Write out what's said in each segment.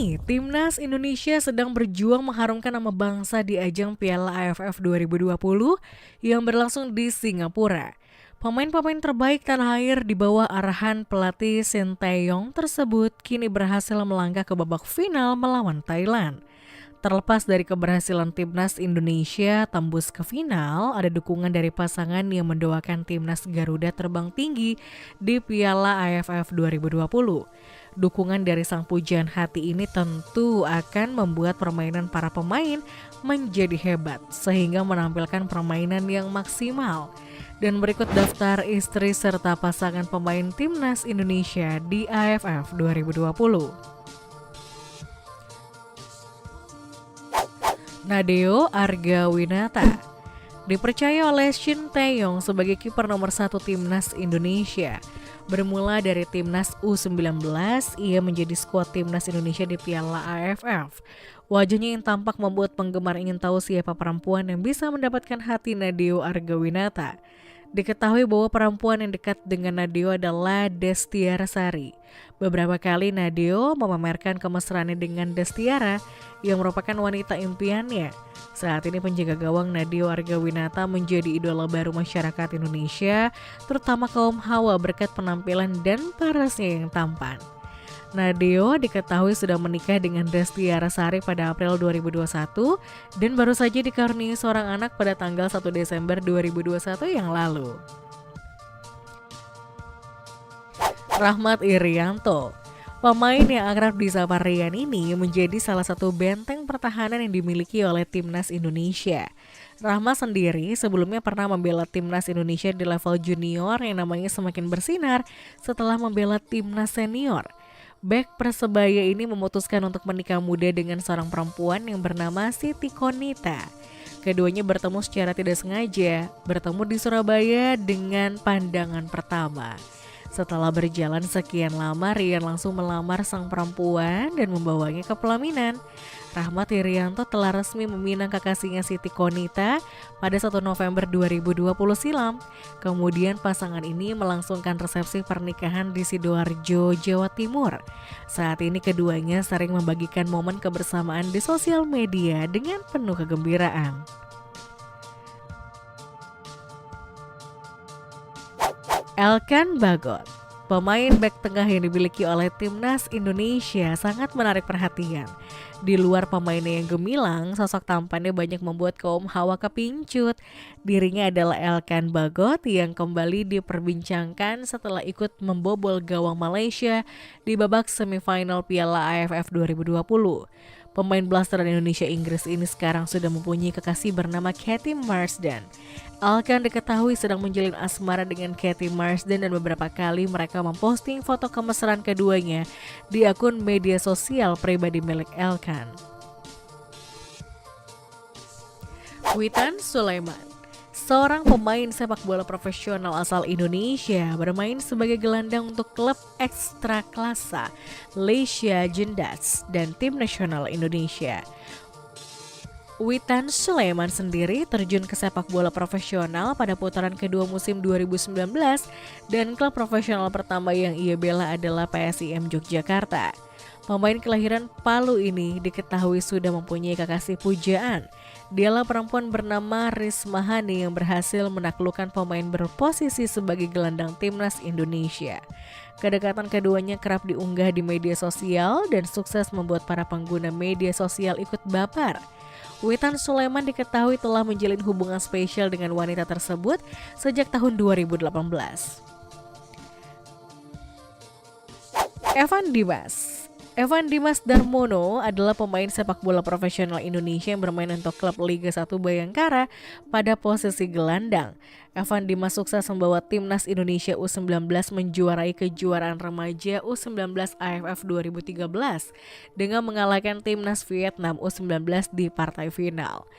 ini, Timnas Indonesia sedang berjuang mengharumkan nama bangsa di ajang Piala AFF 2020 yang berlangsung di Singapura. Pemain-pemain terbaik tanah air di bawah arahan pelatih Sinteyong tersebut kini berhasil melangkah ke babak final melawan Thailand. Terlepas dari keberhasilan Timnas Indonesia tembus ke final, ada dukungan dari pasangan yang mendoakan Timnas Garuda terbang tinggi di Piala AFF 2020. Dukungan dari sang pujaan hati ini tentu akan membuat permainan para pemain menjadi hebat sehingga menampilkan permainan yang maksimal. Dan berikut daftar istri serta pasangan pemain Timnas Indonesia di AFF 2020. Nadeo Argawinata dipercaya oleh Sinteyong sebagai kiper nomor 1 Timnas Indonesia. Bermula dari Timnas U19, ia menjadi skuad Timnas Indonesia di Piala AFF. Wajahnya yang tampak membuat penggemar ingin tahu siapa perempuan yang bisa mendapatkan hati Nadeo Argawinata. Diketahui bahwa perempuan yang dekat dengan Nadeo adalah Destiara Sari. Beberapa kali Nadeo memamerkan kemesraannya dengan Destiara yang merupakan wanita impiannya. Saat ini penjaga gawang Nadeo Argawinata menjadi idola baru masyarakat Indonesia, terutama kaum Hawa berkat penampilan dan parasnya yang tampan. Nadeo diketahui sudah menikah dengan Destiara Sari pada April 2021 dan baru saja dikaruniai seorang anak pada tanggal 1 Desember 2021 yang lalu. Rahmat Irianto, pemain yang akrab disapa Rian ini menjadi salah satu benteng pertahanan yang dimiliki oleh Timnas Indonesia. Rahmat sendiri sebelumnya pernah membela Timnas Indonesia di level junior yang namanya semakin bersinar setelah membela Timnas senior. Bek Persebaya ini memutuskan untuk menikah muda dengan seorang perempuan yang bernama Siti Konita. Keduanya bertemu secara tidak sengaja, bertemu di Surabaya dengan pandangan pertama. Setelah berjalan sekian lama, Rian langsung melamar sang perempuan dan membawanya ke pelaminan. Rahmat Irianto telah resmi meminang kekasihnya Siti Konita pada 1 November 2020 silam. Kemudian pasangan ini melangsungkan resepsi pernikahan di Sidoarjo, Jawa Timur. Saat ini keduanya sering membagikan momen kebersamaan di sosial media dengan penuh kegembiraan. Elkan Bagot, pemain bek tengah yang dimiliki oleh Timnas Indonesia, sangat menarik perhatian. Di luar pemainnya yang gemilang, sosok tampannya banyak membuat kaum Hawa kepincut. Dirinya adalah Elkan Bagot yang kembali diperbincangkan setelah ikut membobol gawang Malaysia di babak semifinal Piala AFF 2020. Pemain blasteran Indonesia Inggris ini sekarang sudah mempunyai kekasih bernama Katie Marsden. Elkan diketahui sedang menjalin asmara dengan Katie Marsden dan beberapa kali mereka memposting foto kemesraan keduanya di akun media sosial pribadi milik Elkan. Witan Sulaiman, seorang pemain sepak bola profesional asal Indonesia, bermain sebagai gelandang untuk klub Ekstraklasa, Leisha Jendas, dan tim nasional Indonesia. Witan Sulaiman sendiri terjun ke sepak bola profesional pada putaran kedua musim 2019 dan klub profesional pertama yang ia bela adalah PSIM Yogyakarta. Pemain kelahiran Palu ini diketahui sudah mempunyai kekasih pujaan. Dialah perempuan bernama Risma Hani yang berhasil menaklukkan pemain berposisi sebagai gelandang Timnas Indonesia. Kedekatan keduanya kerap diunggah di media sosial dan sukses membuat para pengguna media sosial ikut baper. Witan Sulaiman diketahui telah menjalin hubungan spesial dengan wanita tersebut sejak tahun 2018. Evan Dimas Darmono adalah pemain sepak bola profesional Indonesia yang bermain untuk klub Liga 1 Bayangkara pada posisi gelandang. Evan Dimas sukses membawa Timnas Indonesia U19 menjuarai kejuaraan remaja U19 AFF 2013 dengan mengalahkan Timnas Vietnam U19 di partai final.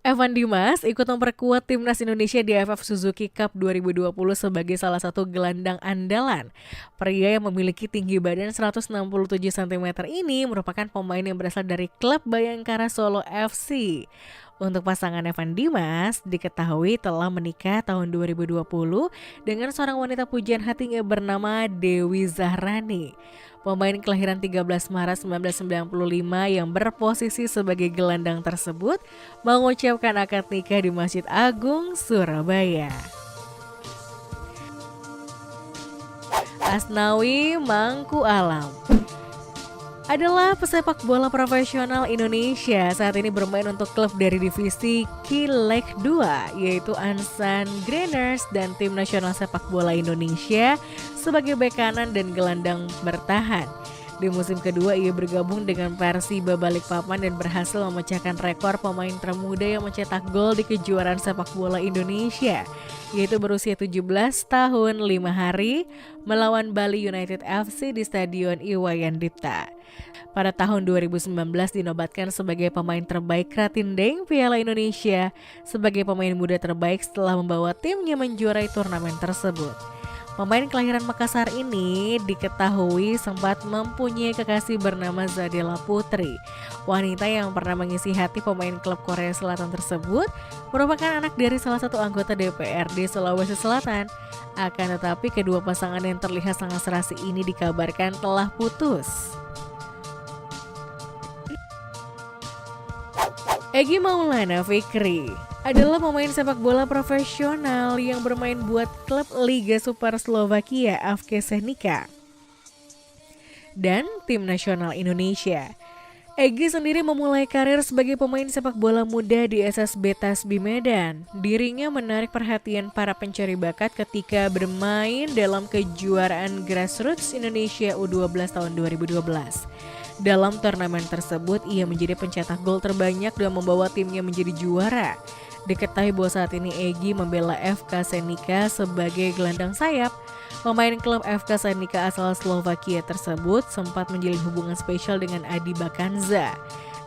Evan Dimas ikut memperkuat Timnas Indonesia di AFF Suzuki Cup 2020 sebagai salah satu gelandang andalan. Pria yang memiliki tinggi badan 167 cm ini merupakan pemain yang berasal dari klub Bayangkara Solo FC. Untuk pasangan Evan Dimas diketahui telah menikah tahun 2020 dengan seorang wanita pujian hatinya bernama Dewi Zahrani. Pemain kelahiran 13 Maret 1995 yang berposisi sebagai gelandang tersebut mengucapkan akad nikah di Masjid Agung, Surabaya. Asnawi Mangku Alam adalah pesepak bola profesional Indonesia. Saat ini bermain untuk klub dari divisi Kileg 2 yaitu Ansan Greeners dan tim nasional sepak bola Indonesia sebagai bek kanan dan gelandang bertahan. Di musim kedua ia bergabung dengan Persiba Balikpapan dan berhasil memecahkan rekor pemain termuda yang mencetak gol di kejuaraan sepak bola Indonesia, yaitu berusia 17 tahun 5 hari melawan Bali United FC di Stadion Iwayan Dipta. Pada tahun 2019 dinobatkan sebagai pemain terbaik Kratindeng Piala Indonesia sebagai pemain muda terbaik setelah membawa timnya menjuarai turnamen tersebut. Pemain kelahiran Makassar ini diketahui sempat mempunyai kekasih bernama Zadela Putri. Wanita yang pernah mengisi hati pemain klub Korea Selatan tersebut merupakan anak dari salah satu anggota DPRD Sulawesi Selatan. Akan tetapi kedua pasangan yang terlihat sangat serasi ini dikabarkan telah putus. Egy Maulana Fikri adalah pemain sepak bola profesional yang bermain buat klub Liga Super Slovakia AFK Senica dan tim nasional Indonesia. Egy sendiri memulai karir sebagai pemain sepak bola muda di SSB Tasbi Medan. Dirinya menarik perhatian para pencari bakat ketika bermain dalam kejuaraan Grassroots Indonesia U12 tahun 2012. Dalam turnamen tersebut, ia menjadi pencetak gol terbanyak dan membawa timnya menjadi juara. Diketahui bahwa saat ini Egy membela FK Senica sebagai gelandang sayap. Pemain klub FK Senica asal Slovakia tersebut sempat menjalin hubungan spesial dengan Adi Bakanza.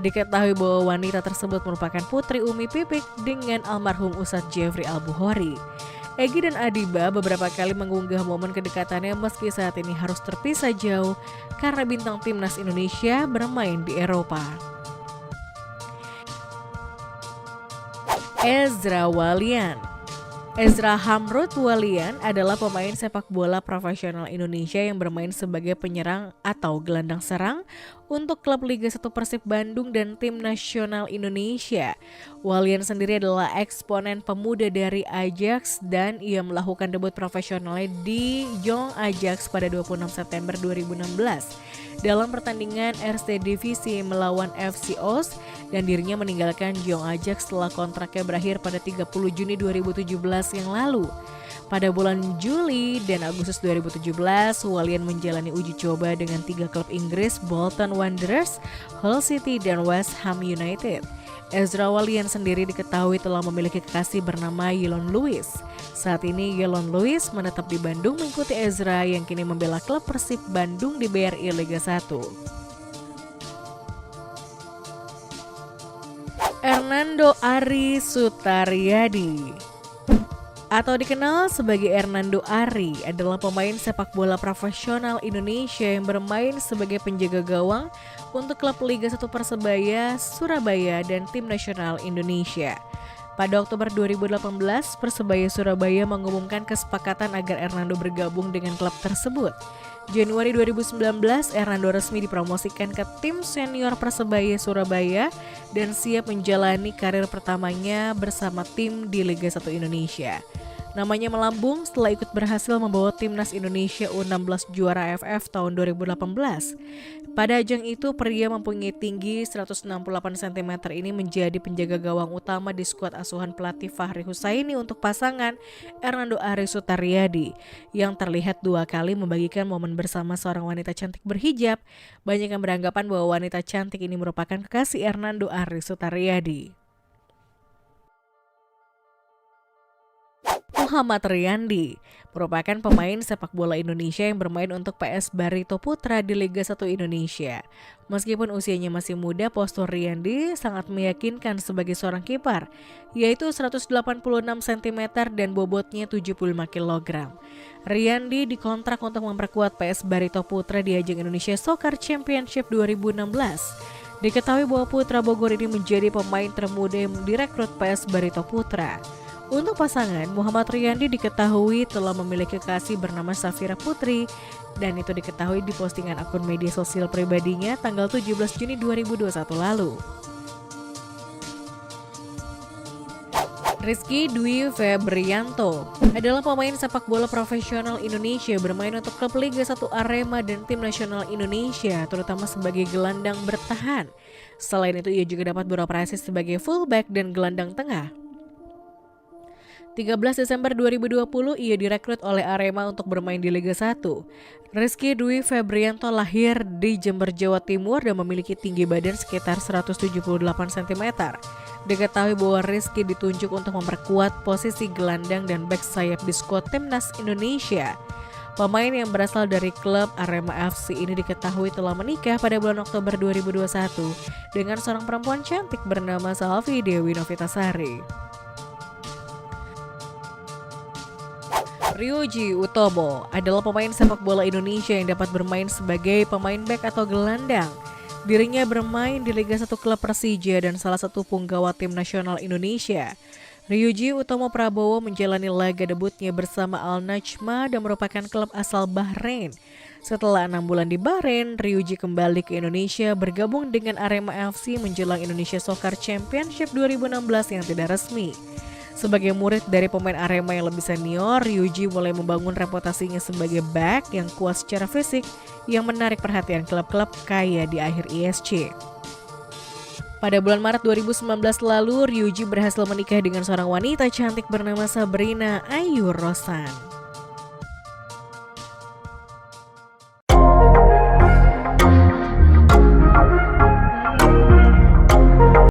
Diketahui bahwa wanita tersebut merupakan putri Umi Pipik dengan almarhum Ustadz Jeffrey Al-Bukhari. Egy dan Adiba beberapa kali mengunggah momen kedekatannya meski saat ini harus terpisah jauh karena bintang timnas Indonesia bermain di Eropa. Ezra Walian Ezra Hamrut Walian adalah pemain sepak bola profesional Indonesia yang bermain sebagai penyerang atau gelandang serang untuk klub Liga 1 Persib Bandung dan tim nasional Indonesia. Walian sendiri adalah eksponen pemuda dari Ajax dan ia melakukan debut profesionalnya di Jong Ajax pada 26 September 2016 dalam pertandingan RC Divisi melawan FC Oz dan dirinya meninggalkan Jong Ajax setelah kontraknya berakhir pada 30 Juni 2017 yang lalu. Pada bulan Juli dan Agustus 2017, Walian menjalani uji coba dengan 3 klub Inggris, Bolton Wanderers, Hull City, dan West Ham United. Ezra Walian sendiri diketahui telah memiliki kekasih bernama Yelon Lewis. Saat ini Yelon Lewis menetap di Bandung mengikuti Ezra yang kini membela klub Persib Bandung di BRI Liga 1. Hernando Ari Sutaryadi atau dikenal sebagai Hernando Ari adalah pemain sepak bola profesional Indonesia yang bermain sebagai penjaga gawang untuk klub Liga 1 Persebaya Surabaya dan tim nasional Indonesia. Pada Oktober 2018, Persebaya Surabaya mengumumkan kesepakatan agar Hernando bergabung dengan klub tersebut. Januari 2019, Hernando resmi dipromosikan ke tim senior Persebaya Surabaya dan siap menjalani karir pertamanya bersama tim di Liga 1 Indonesia. Namanya melambung setelah ikut berhasil membawa timnas Indonesia U16 juara AFF tahun 2018. Pada ajang itu, pria mempunyai tinggi 168 cm ini menjadi penjaga gawang utama di skuad asuhan pelatih Fahri Husaini untuk pasangan Hernando Ari Sutaryadi yang terlihat 2 kali membagikan momen bersama seorang wanita cantik berhijab. Banyak yang beranggapan bahwa wanita cantik ini merupakan kekasih Hernando Ari Sutaryadi. Muhammad Riyandi merupakan pemain sepak bola Indonesia yang bermain untuk PS Barito Putra di Liga 1 Indonesia. Meskipun usianya masih muda, postur Riyandi sangat meyakinkan sebagai seorang kiper, yaitu 186 cm dan bobotnya 75 kg. Riyandi dikontrak untuk memperkuat PS Barito Putra di ajang Indonesia Soccer Championship 2016. Diketahui bahwa Putra Bogor ini menjadi pemain termuda yang direkrut PS Barito Putra. Untuk pasangan, Muhammad Riyandi diketahui telah memiliki kekasih bernama Safira Putri, dan itu diketahui di postingan akun media sosial pribadinya tanggal 17 Juni 2021 lalu. Rizky Dwi Febrianto adalah pemain sepak bola profesional Indonesia bermain untuk klub Liga 1 Arema dan tim nasional Indonesia, terutama sebagai gelandang bertahan. Selain itu, ia juga dapat beroperasi sebagai fullback dan gelandang tengah. 13 Desember 2020, ia direkrut oleh Arema untuk bermain di Liga 1. Rizky Dwi Febrianto lahir di Jember, Jawa Timur dan memiliki tinggi badan sekitar 178 cm. Diketahui bahwa Rizky ditunjuk untuk memperkuat posisi gelandang dan bek sayap di skuad Timnas Indonesia. Pemain yang berasal dari klub Arema FC ini diketahui telah menikah pada bulan Oktober 2021 dengan seorang perempuan cantik bernama Salvi Dewi Novitasari. Ryuji Utomo adalah pemain sepak bola Indonesia yang dapat bermain sebagai pemain bek atau gelandang. Dirinya bermain di Liga 1 klub Persija dan salah satu punggawa tim nasional Indonesia. Ryuji Utomo Prabowo menjalani laga debutnya bersama Al Najma dan merupakan klub asal Bahrain. Setelah 6 bulan di Bahrain, Ryuji kembali ke Indonesia bergabung dengan Arema FC menjelang Indonesia Soccer Championship 2016 yang tidak resmi. Sebagai murid dari pemain Arema yang lebih senior, Ryuji mulai membangun reputasinya sebagai back yang kuat secara fisik yang menarik perhatian klub-klub kaya di akhir ISC. Pada bulan Maret 2019 lalu, Ryuji berhasil menikah dengan seorang wanita cantik bernama Sabrina Ayu Rosan.